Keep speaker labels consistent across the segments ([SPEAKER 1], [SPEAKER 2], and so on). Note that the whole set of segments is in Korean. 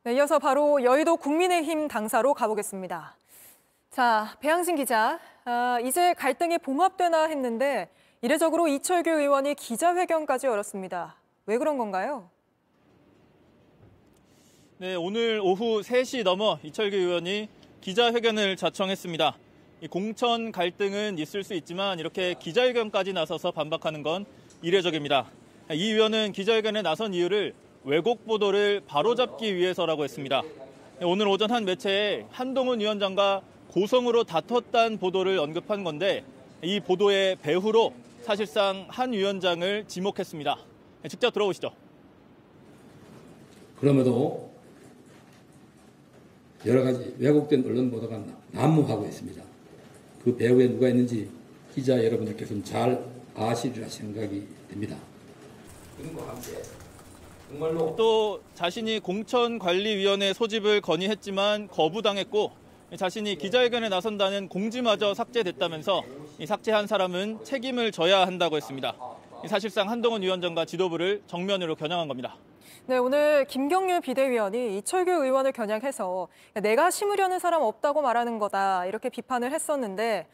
[SPEAKER 1] 네, 이어서 바로 여의도 국민의힘 당사로 가보겠습니다. 자, 배양진 기자, 이제 갈등이 봉합되나 했는데 이례적으로 이철규 의원이 기자회견까지 열었습니다. 왜 그런 건가요?
[SPEAKER 2] 네, 오늘 오후 3시 넘어 이철규 의원이 기자회견을 자청했습니다. 이 공천 갈등은 있을 수 있지만 이렇게 기자회견까지 나서서 반박하는 건 이례적입니다. 이 의원은 기자회견에 나선 이유를 왜곡 보도를 바로잡기 위해서라고 했습니다. 오늘 오전 한 매체에 한동훈 위원장과 고성으로 다퉜다는 보도를 언급한 건데 이 보도의 배후로 사실상 한 위원장을 지목했습니다. 직접 들어보시죠.
[SPEAKER 3] 그럼에도 여러 가지 왜곡된 언론 보도가 난무하고 있습니다. 그 배후에 누가 있는지 기자 여러분들께서는 잘 아시리라 생각이 됩니다. 그런과 함께 정말로
[SPEAKER 2] 또 자신이 공천관리위원회 소집을 건의했지만 거부당했고 자신이 기자회견에 나선다는 공지마저 삭제됐다면서 이 삭제한 사람은 책임을 져야 한다고 했습니다. 사실상 한동훈 위원장과 지도부를 정면으로 겨냥한 겁니다.
[SPEAKER 1] 네, 오늘 김경률 비대위원이 이철규 의원을 겨냥해서 내가 심으려는 사람 없다고 말하는 거다 이렇게 비판을 했었는데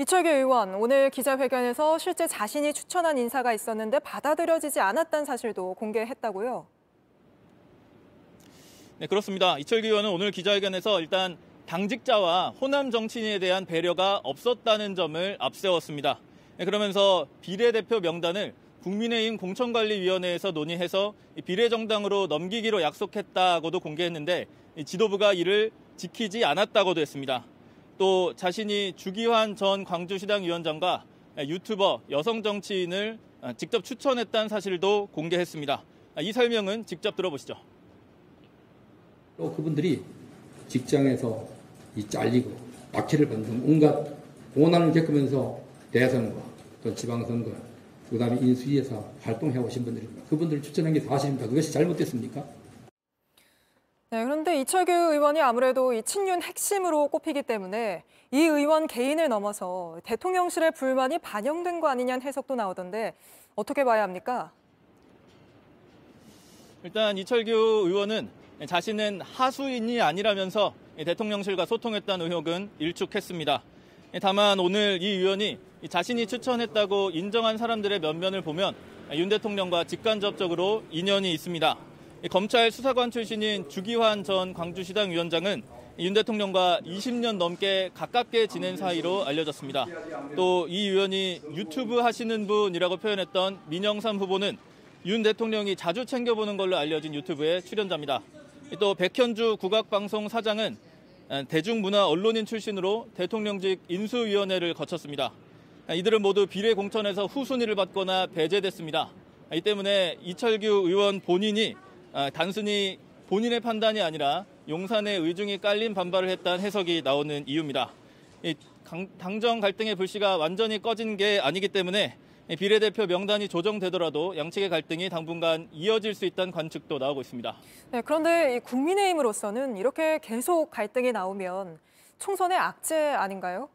[SPEAKER 1] 이철규 의원 오늘 기자회견에서 실제 자신이 추천한 인사가 있었는데 받아들여지지 않았다는 사실도 공개했다고요?
[SPEAKER 2] 네, 그렇습니다. 이철규 의원은 오늘 기자회견에서 일단 당직자와 호남 정치인에 대한 배려가 없었다는 점을 앞세웠습니다. 네, 그러면서 비례대표 명단을 국민의힘 공천관리위원회에서 논의해서 비례정당으로 넘기기로 약속했다고도 공개했는데 지도부가 이를 지키지 않았다고도 했습니다. 또 자신이 주기환 전 광주시당 위원장과 유튜버 여성 정치인을 직접 추천했다는 사실도 공개했습니다. 이 설명은 직접 들어보시죠.
[SPEAKER 3] 또 그분들이 직장에서 잘리고 박해를 받는 온갖 고난을 겪으면서 대선과 또 지방선거 그다음에 인수위에서 활동해 오신 분들입니다. 그분들을 추천한 게 사실입니다. 그것이 잘못됐습니까?
[SPEAKER 1] 네, 그런데 이철규 의원이 아무래도 이 친윤 핵심으로 꼽히기 때문에 이 의원 개인을 넘어서 대통령실의 불만이 반영된 거 아니냐는 해석도 나오던데 어떻게 봐야 합니까?
[SPEAKER 2] 일단 이철규 의원은 자신은 하수인이 아니라면서 대통령실과 소통했다는 의혹은 일축했습니다. 다만 오늘 이 의원이 자신이 추천했다고 인정한 사람들의 면면을 보면 윤 대통령과 직간접적으로 인연이 있습니다. 검찰 수사관 출신인 주기환 전 광주시당 위원장은 윤 대통령과 20년 넘게 가깝게 지낸 사이로 알려졌습니다. 또 이 의원이 유튜브 하시는 분이라고 표현했던 민영삼 후보는 윤 대통령이 자주 챙겨보는 걸로 알려진 유튜브의 출연자입니다. 또 백현주 국악방송 사장은 대중문화 언론인 출신으로 대통령직 인수위원회를 거쳤습니다. 이들은 모두 비례 공천에서 후순위를 받거나 배제됐습니다. 이 때문에 이철규 의원 본인이 단순히 본인의 판단이 아니라 용산의 의중이 깔린 반발을 했다는 해석이 나오는 이유입니다. 당정 갈등의 불씨가 완전히 꺼진 게 아니기 때문에 비례대표 명단이 조정되더라도 양측의 갈등이 당분간 이어질 수 있다는 관측도 나오고 있습니다. 네,
[SPEAKER 1] 그런데 국민의힘으로서는 이렇게 계속 갈등이 나오면 총선의 악재 아닌가요?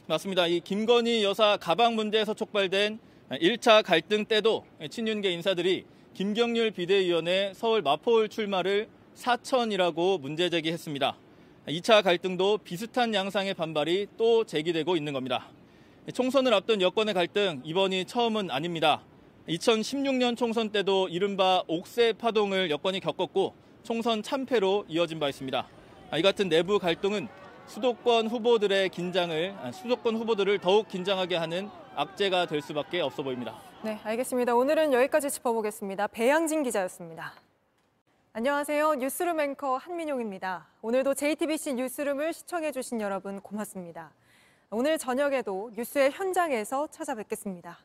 [SPEAKER 2] 맞습니다. 이 김건희 여사 가방 문제에서 촉발된 1차 갈등 때도 친윤계 인사들이 김경률 비대위원의 서울 마포울 출마를 사천이라고 문제 제기했습니다. 2차 갈등도 비슷한 양상의 반발이 또 제기되고 있는 겁니다. 총선을 앞둔 여권의 갈등, 이번이 처음은 아닙니다. 2016년 총선 때도 이른바 옥새 파동을 여권이 겪었고 총선 참패로 이어진 바 있습니다. 이 같은 내부 갈등은 수도권 후보들의 수도권 후보들을 더욱 긴장하게 하는 악재가 될 수밖에 없어 보입니다.
[SPEAKER 1] 네, 알겠습니다. 오늘은 여기까지 짚어보겠습니다. 배양진 기자였습니다. 안녕하세요. 뉴스룸 앵커 한민용입니다. 오늘도 JTBC 뉴스룸을 시청해주신 여러분 고맙습니다. 오늘 저녁에도 뉴스의 현장에서 찾아뵙겠습니다.